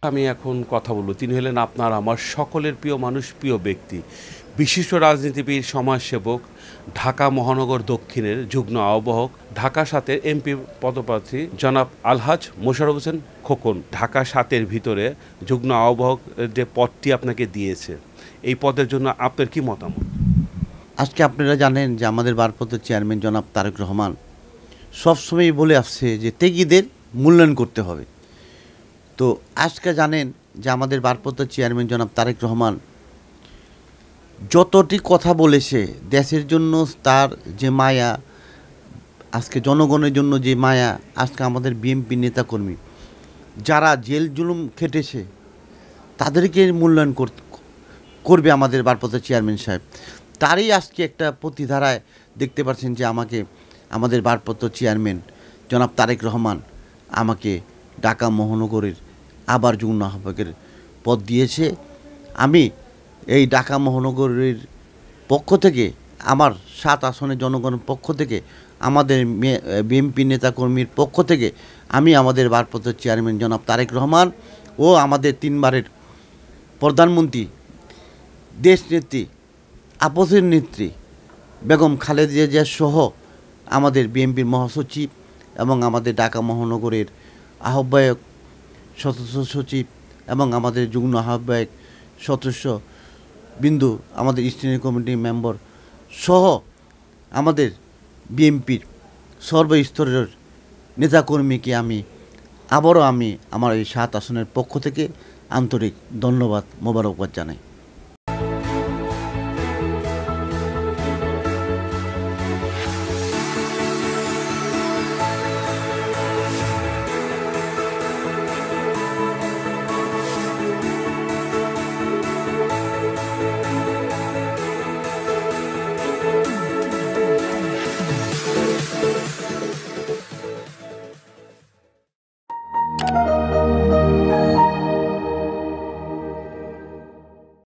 আমি এখন কথা বলব, তিনি হলেন আপনার আমার সকলের প্রিয় মানুষ, প্রিয় ব্যক্তি, বিশিষ্ট রাজনীতিবিদ, সমাজসেবক, ঢাকা মহানগর দক্ষিণের যুগ্ম আহ্বায়ক, ঢাকা সাতের এমপি পদপ্রার্থী জনাব আলহাজ মোশাররফ হোসেন খোকন। ঢাকা সাতের ভিতরে যুগ্ম আহ্বায়ক যে পদটি আপনাকে দিয়েছে, এই পদের জন্য আপনার কি মতামত? আজকে আপনারা জানেন যে আমাদের ভারপ্রাপ্ত চেয়ারম্যান জনাব তারেক রহমান সবসময়ই বলে আসছে যে ত্যাগীদের মূল্যায়ন করতে হবে। তো আজকে জানেন যে আমাদের ভারপ্রাপ্ত চেয়ারম্যান জনাব তারেক রহমান যতটি কথা বলেছে দেশের জন্য, তার যে মায়া, আজকে জনগণের জন্য যে মায়া, আজকে আমাদের বিএনপি নেতাকর্মী যারা জেল জুলুম খেটেছে তাদেরকে মূল্যায়ন করবে আমাদের ভারপ্রাপ্ত চেয়ারম্যান সাহেব। তারই আজকে একটা প্রতিধারায় দেখতে পাচ্ছেন যে আমাদের ভারপ্রাপ্ত চেয়ারম্যান জনাব তারেক রহমান আমাকে ঢাকা মহানগরের আবার যুগ্ম আহ্বায়কের পদ দিয়েছে। আমি এই ঢাকা মহানগরের পক্ষ থেকে, আমার 7 আসনের জনগণের পক্ষ থেকে, আমাদের বিএনপি নেতাকর্মীর পক্ষ থেকে আমি আমাদের ভারপ্রাপ্ত চেয়ারম্যান জনাব তারেক রহমান ও আমাদের 3 বারের প্রধানমন্ত্রী, দেশনেত্রী, আপসের নেত্রী বেগম খালেদা জিয়া সহ আমাদের বিএনপির মহাসচিব এবং আমাদের ঢাকা মহানগরের আহ্বায়ক, সদস্য সচিব এবং আমাদের যুগ্ম আহ্বায়ক সদস্য বিন্দু, আমাদের স্ট্যান্ডিং কমিটি মেম্বার সহ আমাদের বিএনপির সর্বস্তরের নেতাকর্মীকে আবারও আমার এই 7 আসনের পক্ষ থেকে আন্তরিক ধন্যবাদ, মোবারকবাদ জানাই।